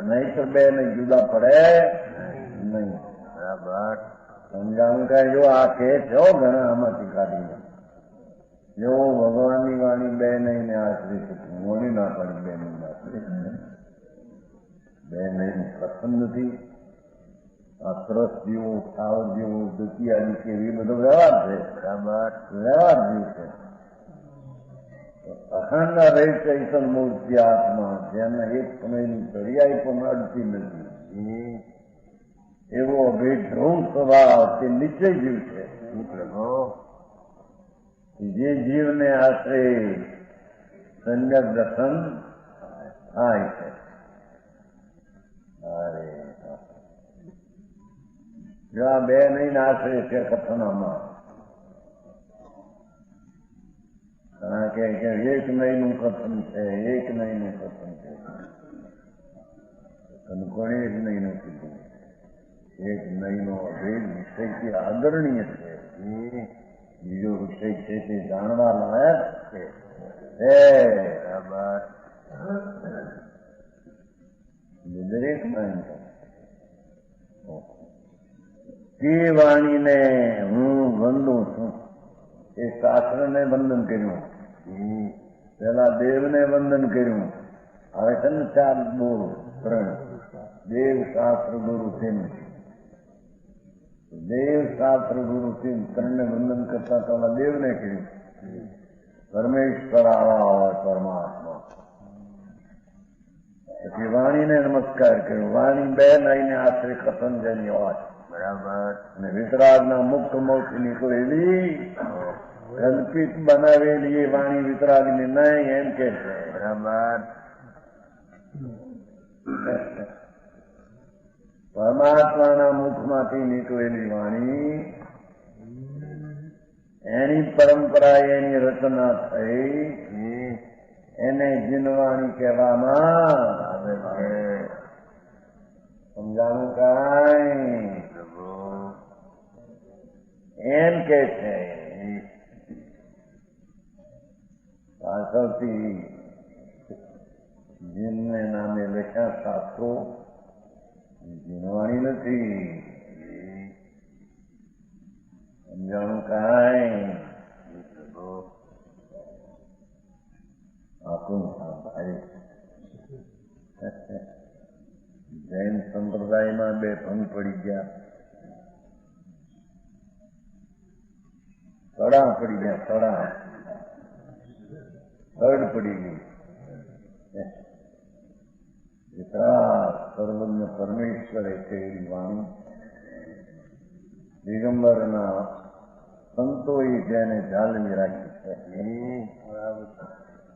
નહીં તો બે નહીં જુદા પડે નહીં. બરાબર. સમજાવું કઈ જો આ કે છો ઘણા આમાંથી કાઢીને જો ભગવાનની વાણી બે નહીં ને આશ્રિત મોડી ના પડી. બે નહીં આશ્રિત બે નહીં કથન નથી. આ ત્રસ જેવો ઠાવ જેવો દુખિયાની કેવી બધો વ્યવહાર છે. બરાબર. વ્યવહાર જીવ છે. અખંડ રહે ચૈતન મૂર્તિ આત્મા જેના એક સમયની પર્યાય પણ અડતી નથી એવો અભેદ ધ્રુવ સ્વભાવ તે નિશ્ચય જીવ છે. જે જીવને આશરે સંજક દર્શન થાય છે. અરે જો આ બે નહીં આશરે છે કથનમાં કે એક નહીંનું કથન છે, એક નહીંનું કથન છે. કોણે એક નહીંનું કીધું? એક નહીંનો અભેદ વિષયથી આદરણીય છે. બીજો વિષય છે તે જાણવા લાયક છે. બરાબર. દરેક નહીં તે વાણીને હું વંદું છું. એ શાસ્ત્રને વંદન કર્યું, પેલા દેવને વંદન કર્યું. હવે છે ને ચાર બોલ ત્રણ દેવ શાસ્ત્ર ગુરુ સિંહ. દેવ શાસ્ત્ર ગુરુ સિંહ ત્રણને વંદન કરતા પેલા દેવને કર્યું. પરમેશ્વર આવા હોય પરમાત્મા. પછી વાણીને નમસ્કાર કર્યો. વાણી બે નહીંને આશરે કથન જેની હોય. બરાબર. અને વિતરાગના મુક્ત મોક્ષ નીકળેલી કલ્પિત બનાવેલી એ વાણી વિતરાગની નહીં એમ કે છે. બરાબર. પરમાત્માના મુખમાંથી નીકળેલી વાણી એની પરંપરા એની રચના થઈ એને જીનવાણી કહેવામાં આવે છે. સમજાણું કાંઈ એમ કે છે. પાછળથી જીનને નામે લખ્યા શાસ્ત્રો જીનવાણી નથી. સમજાણું કાંઈ આપણું ભાઈ જૈન સંપ્રદાયમાં બે ભંગ પડી ગયા, સડા પડી ગયા, સડ પડી ગઈ. વિતરાગ સર્વજ્ઞ પરમેશ્વરે કહેલી વાણી દિગંબરના સંતોએ જેને જાળવી રાખી છે.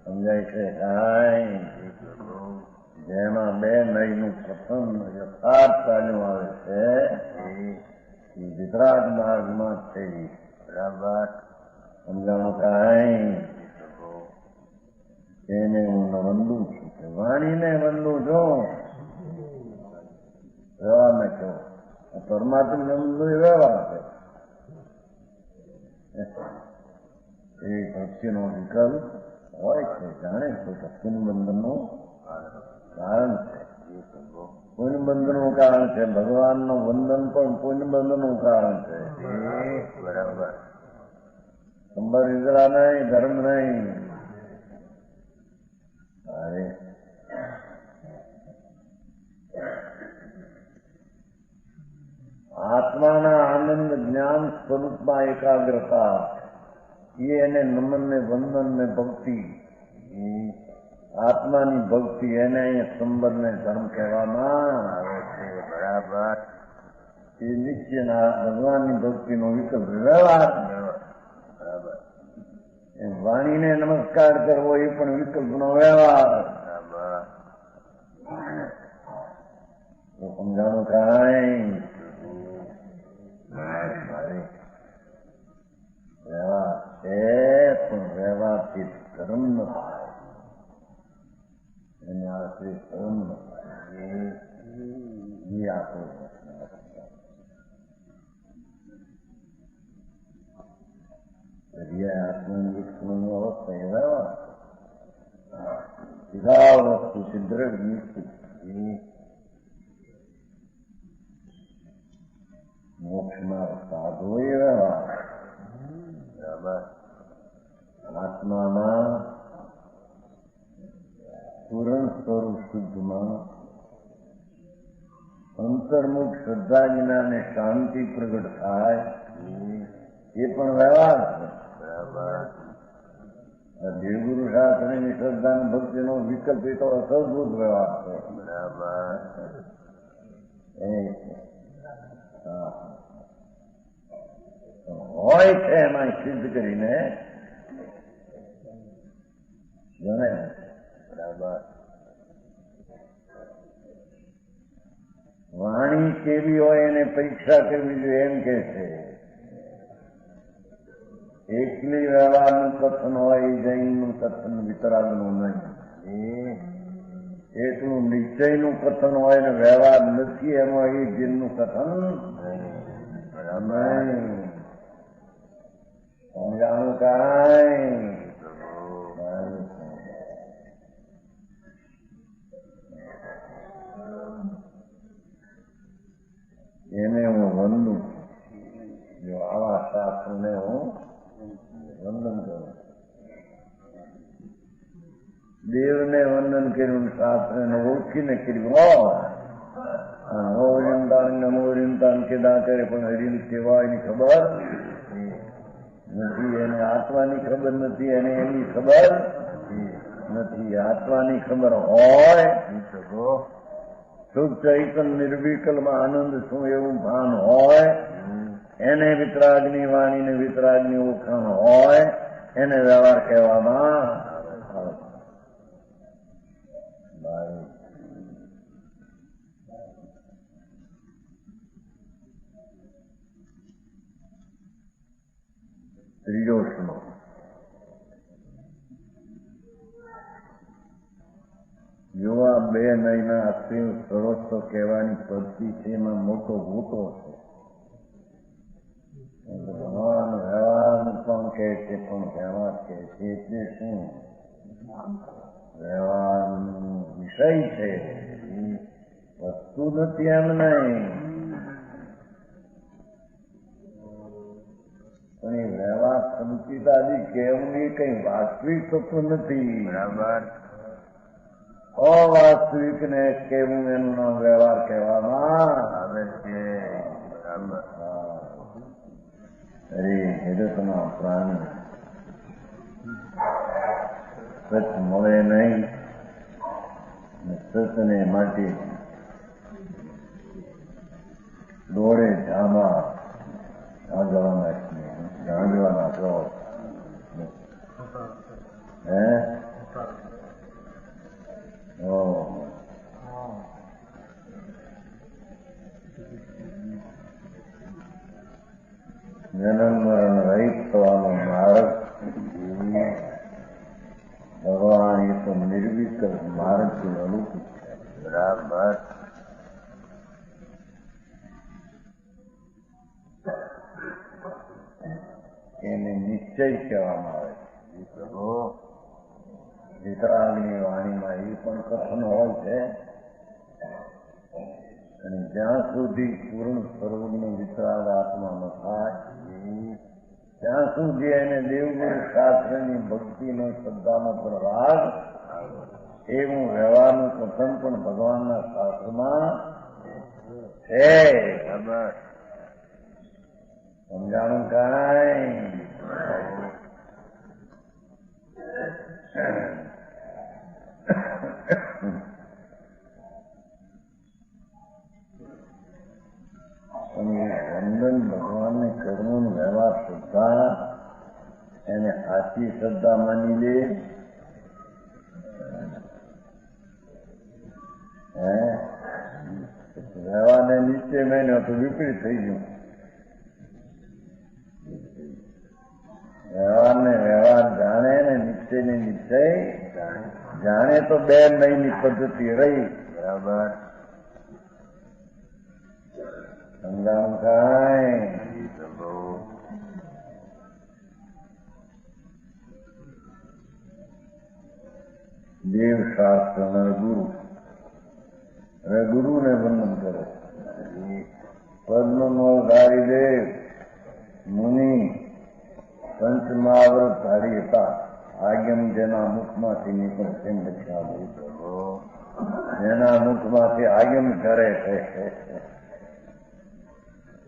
સમજાય છે કાંઈ? જેમાં બે નયનું કથન યથાર્થ ચાલ્યું આવે છે એ વિતરાગ માર્ગમાં છે. બરાબર સમજાણું કાંઈ? એને હું વંદું છું, વાણીને વંદું છું. વ્યવહાર ને કહો પરમાત્મા વંદુ એ વ્યવહાર છે. એ ભક્તિનો વિકલ્પ હોય છે, જાણે છે કે પુનબંધનનું કારણ છે. પુનબંધનનું કારણ છે. ભગવાનનું વંદન પણ પુનબંધનનું કારણ છે. બરાબર. સંબર ઇજરા નહીં, ધર્મ નહીં. અરે આત્માના આનંદ જ્ઞાન સ્વરૂપમાં એકાગ્રતા એ એને નમન ને વંદન ને ભક્તિ, આત્માની ભક્તિ એને અહીંયા સંબર ને ધર્મ કહેવામાં આવે છે. બરાબર. એ નિશ્ચયના ભગવાનની ભક્તિનો વિકલ્પ વ્યવહાર. બરાબર. વાણીને નમસ્કાર કરવો એ પણ વિકલ્પનો વ્યવહાર. સમજાણું કાંઈ? વ્યવહાર છે પણ વ્યવહારથી ધર્મ ન થાય. એને આશ્રિત ધર્મ ન થાય. એ આપણું આત્મનિરીક્ષણની અવસ્થા એ વ્યવહાર સીધા વસ્તુ સિદ્ધ નિશ્ચિત. મોક્ષમાં સાધુ એ વ્યવહાર. બરાબર. આત્માના પૂરણ સ્વરૂપ શુદ્ધમાં અંતર્મુખ શ્રદ્ધા વિનાને શાંતિ પ્રગટ થાય એ પણ વ્યવહાર છે. બરાબર. દેવગુરુ શાસ્ત્રની શ્રદ્ધા અને ભક્તિનો વિકલ્પ એ તો અસદભૂત વ્યવહાર છે. બરાબર. હોય છે એમાં સિદ્ધ કરીને જણે. બરાબર. વાણી કેવી હોય એને પરીક્ષા કરવી જોઈએ એમ કે છે. એકલી વ્યવહારનું કથન હોય જૈનનું કથન વિતરાગનું નહીં. એટલું નિશ્ચયનું કથન હોય ને વ્યવહાર નથી એમાં એ જીનનું કથન નહીં. સમજાણું કાંઈ? એને હું વંદું. જો આવા શાસ્ત્રને હું વંદન કરું. દેવને વંદન કર્યું, શાસ્ત્રને ઓળખીને કર્યું. નમોરિંતાન કેદા કરે પણ હરિન સેવાયની ખબર નથી. એને આત્માની ખબર નથી. એને એની ખબર નથી. આત્માની ખબર હોય શુદ્ધ ચૈતન નિર્વિકલ્પમાં આનંદ શું એવું ભાન હોય, એને વિતરાગની વાણીને વિતરાગની ઓળખાણ હોય, એને વ્યવહાર કહેવામાં આવે. ત્રીજો શ્લોક. જો આ બે નયના અસીમ સર્વસ્વ કહેવાની પદ્ધતિ છે એમાં મોટો ભૂતો છે. ભગવાન વ્યવહારનું પણ કહે છે પણ વ્યવહાર કહે છે એટલે શું? વ્યવહારનો વિષય છે, વસ્તુ નથી એમ નહીં, પણ એ વ્યવહાર સંચિતાદી કહેવું એ કઈ વાસ્તવિક થતું નથી. બરાબર. અવાસ્તવિક ને કેવું એનું નામ વ્યવહાર કહેવામાં આવે છે. બરાબર. અરે જગતના પ્રાણી સચ મળે નહીં, સચને માટે દોડે જામાં જાણવાના છો હે જન્મ મરણ રહિત થવાનો માર્ગ ભગવાન એ તો નિર્વિકલ્પ માર્ગથી અનુકૂળ છે. બરાબર. એને નિશ્ચય કહેવામાં આવે છે. પ્રભુ. વિતરાગની વાણીમાં એ પણ કથન હોય છે, અને જ્યાં સુધી પૂર્ણ સ્વરૂપનો વિતરાગ આત્મા ન થાય ત્યાં સુધી એને દેવગુરુ શાસ્ત્રની ભક્તિનો શ્રદ્ધાનો પણ રાગ એવું વ્યવહારનું કથન પણ ભગવાનના શાસ્ત્રમાં છે. બરાબર. સમજાણું કાંઈ? વંદન ભગવાનને કરવું વ્યવહાર શ્રદ્ધા, એને સાચી શ્રદ્ધા માની લે. વ્યવહારને નિશ્ચય માન્યો તો વિપરીત થઈ ગયું. વ્યવહારને વ્યવહાર જાણે ને નિશ્ચય ને નિશ્ચય જાણે તો 2 મહિની પદ્ધતિ રહી. બરાબર. સમજાણું કાંઈ? પ્રભુ. દેવ શાસ્ત્ર ગુરુ, હવે ગુરુને વંદન કરો. પદ્મનો ધારી દેવ મુનિ પંચમહાવ્રત ધારી હતા. આજ્ઞમ જેના મુખમાંથી નીકળે તેમ દક્ષિણા દે. જેના મુખમાંથી આજ્ઞમ કરે છે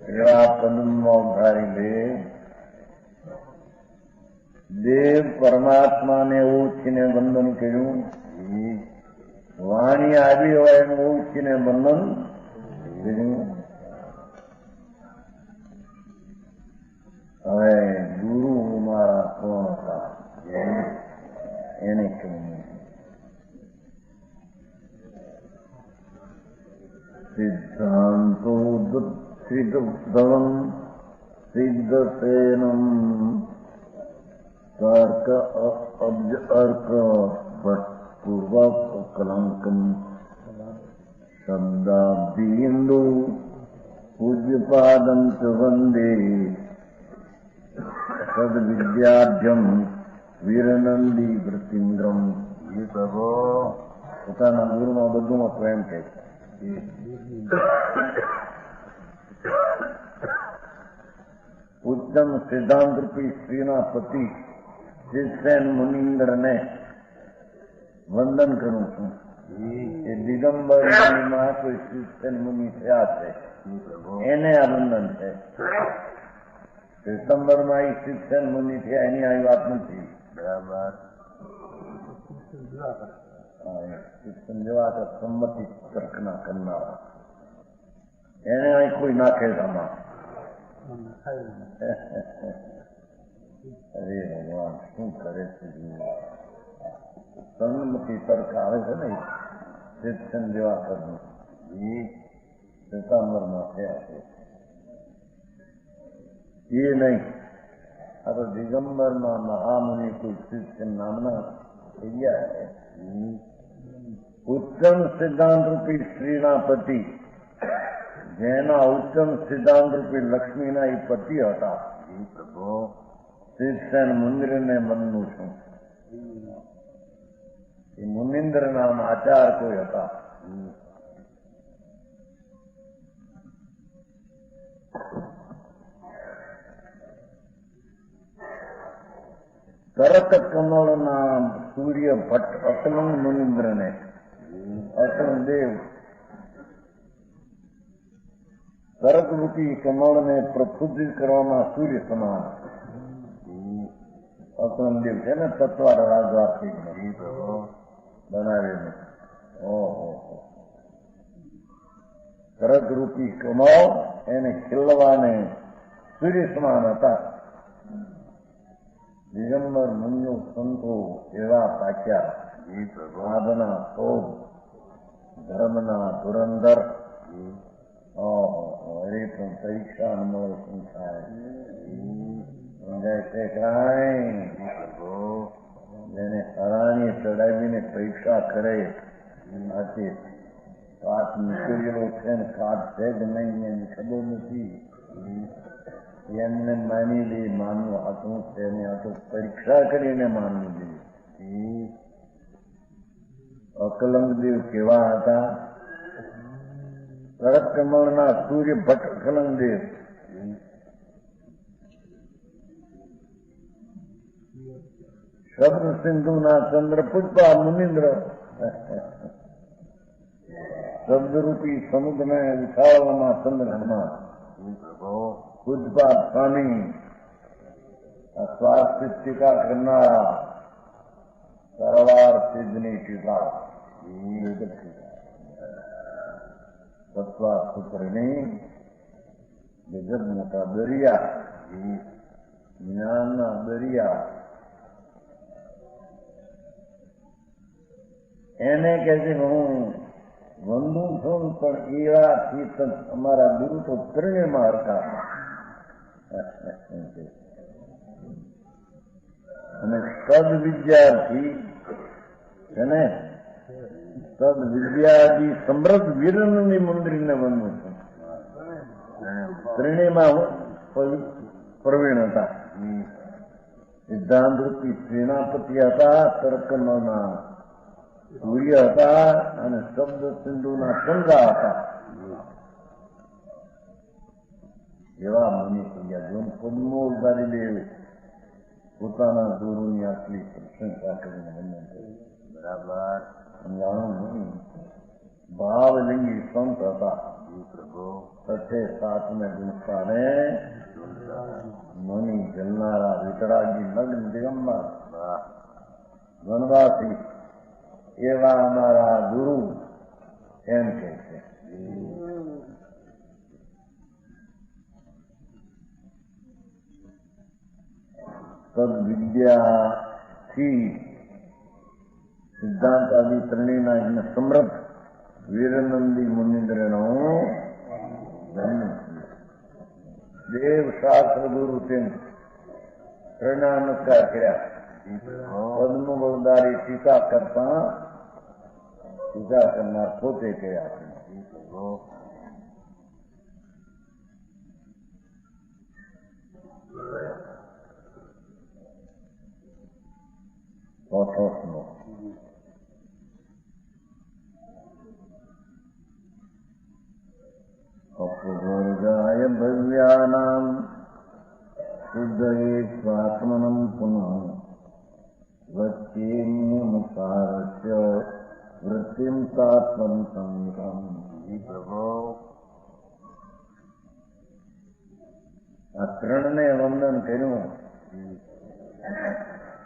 એવા પદ્મનો ધારી દેવ, દેવ પરમાત્માને ઓળખીને વંદન કર્યું. વાણી આવી હોય એનું ઓળખીને વંદન કર્યું. હવે ગુરુ મારા કોણ હતા એને કહ્યું. સિદ્ધાંતો સિદ્ધમ સિદ્ધસેનમ તર્ક અબ્જ અર્ક પૂર્વક કલંકમ શબ્દાબ્દિન્દુ પૂજ્યપાદમ ચ વંદે સદ વિદ્યાભ્યમ વીરનંદી વૃત્તિન્દ્રમ. એ પ્રભુ પોતાના ગુરુમાં બધુંમાં પ્રેમ કહે છે. ઉત્તમ સિદ્ધાંત રૂપી સ્ત્રીના પતિ શિવસેન મુનિન્દ્રને વંદન કરું છું. એ દિગંબર મુનિમાં કોઈ શિવસેન મુનિ થયા છે એને આ વંદન છે. ડિસેમ્બરમાં એ શિવસેન મુનિ થયા એની આવી વાત નથી. બરાબર. શિક્ષણ જેવા તો સંમતિ તર્કના કરનારા એને અહીં કોઈ નાખે આમાં. અરે ભગવાન શું કરે છે? સંમતિ તર્ક આવે છે ને શિક્ષણ જેવા કરવું એ ડિસેમ્બરમાં થયા છે એ નહીં. આ તો દિગંબરમાં મહામુનિ કોઈ શિક્ષણ નામના થઈ ગયા છે. ઉત્તમ સિદ્ધાંત રૂપી સ્ત્રીના પતિ, જેના ઉત્તમ સિદ્ધાંત રૂપી લક્ષ્મીના એ પતિ હતા. શિવસેન મંદિરને મનનું છું. એ મુનિન્દ્ર નામ આચાર કોઈ હતા. તરત કમળના સૂર્ય ભટ્ટ અકલંગ મુનિન્દ્રને અકલંગ દેવ તરકરૂપી કમળને પ્રફુલ્લિત કરવામાં સૂર્ય સમાન અકલંગ દેવ છે ને તત્વાર રાજવાથી બનાવેલું. ઓહો, તરકરૂપી કમળ એને ખીલવાને સૂર્ય સમાન હતા. દિગંબર મુનિઓ સંતો એવા પાક્યા. સાધના શોભ ધર્મના ધુરંધર. એ પણ પરીક્ષા અનુભવ શું થાય સમજાય છે કાંઈ? જેને હરાણી ચડાવીને પરીક્ષા કરે આથી કાટ નીકળેલો છે ને કાટ છે જ નહીં એની ખબર નથી. એમને માની લે માનવું હાથું છે ને આ તો પરીક્ષા કરીને માનવું જોઈએ. અકલંગ દેવ કેવા હતા? તરત કમળના સૂર્ય ભટ્ટ અકલંગ દેવ. શબ્દ સિંધુના ચંદ્ર પુષ્પા મુનિન્દ્ર. શબ્દરૂપી સમુદ્રને વિશાળમાં ચંદ્રમાં પુષ્પા સ્વામી સ્વાસ્થ્ય ટીકા કરનારા સરવાર સિદ્ધની ટીકા તત્વા સૂત્રની જગત મોટા દરિયા જ્ઞાનના દરિયા. એને કહે છે કે હું વંદુ છું પણ એવાથી અમારા ગુરુ તો ત્રણેયમાં હરતા અને સદ વિદ્યાર્થી છે ને સદ વિદ્યાર્થી સમૃદ્ધ વીરની મંદિરને વંદુ છું. ત્રણેયમાં પ્રવીણ હતા. સિદ્ધાંત રૂપી સેનાપતિ હતા. તર્કના સૂર્ય હતા અને શબ્દ સિંધુના ચંદ્રા હતા. એવા મુનિ થયા. જો પદ્મોદારી દેવ પોતાના ગુરુની આટલી પ્રશંસા કરીને વંદન કર્યું. બરાબર સમજાણું નહીં. ભાવલિંગી સંત હતા. સઠે સાતમે ગુણસ્થાને મની જલનારા વિતરાગી નગ્ન દિગંબર વનવાસી એવા અમારા ગુરુ એમ કહે છે. સદવિદ્યાથી સિદ્ધાંત આદિ ત્રણેયના એને સમૃદ્ધ વીરનંદી મુનિન્દ્રનો જન્મ. દેવ શાસ્ત્ર ગુરુ તેમ ત્રણના નમસ્કાર કર્યા. પદ્મ બળદારી ટીકા કરતા ટીકા કરનાર પોતે કયા. ચોથો અપવર્ગાય ભવ્યાનામ શુદ્ધયે સ્વાત્મનમ પુનઃ વચ્ચેન્યમસારસ્ય વૃત્તિમ સાત્મંતમ. આ ત્રણને વંદન કર્યું.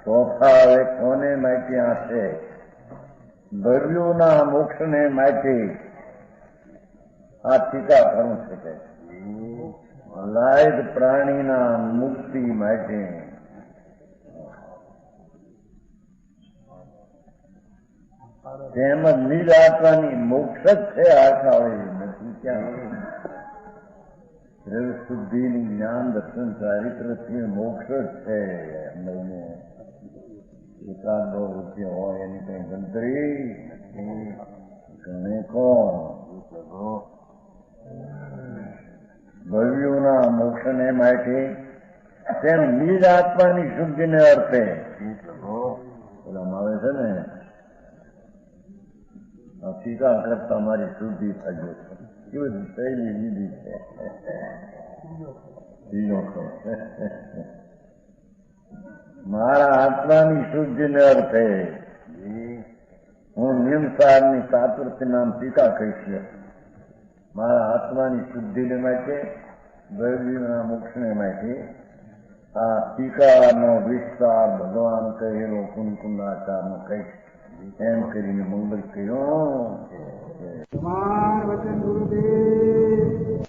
ચોથા હવે કોને માટ્યા છે? ભવ્યોના મોક્ષને માટે આ ટીકા કરું છે. લાયક પ્રાણીના મુક્તિ માટે તેમજ નીલ આત્માની મોક્ષ જ છે. આશા હોય નથી ક્યાં શુદ્ધિની જ્ઞાન દર્શન ચારિત્રથી મોક્ષ જ છે. એકાદ દો રૂપિયા હોય એની કઈ ગણતરી ગણે કોણ? ભવ્યોના મોક્ષને માટે તેમ નિજ આત્માની શુદ્ધિને અર્થે બોલવામાં આવે છે ને ટીકા કરતા મારી શુદ્ધિ થજો કેવી શૈલી લીધી છે મારા આત્માની શુદ્ધિને અર્થે હું નિયમસારની સાતૃત્ય નામ ટીકા કહીશ મારા આત્માની શુદ્ધિને માટે દર્દીના મોક્ષને માટે આ ટીકાનો વિસ્તાર ભગવાન કહેલો કુંકુંદાચારનો કહીશ એમ કરીને મંગલ કહ્યું. વચન ગુરુદેવ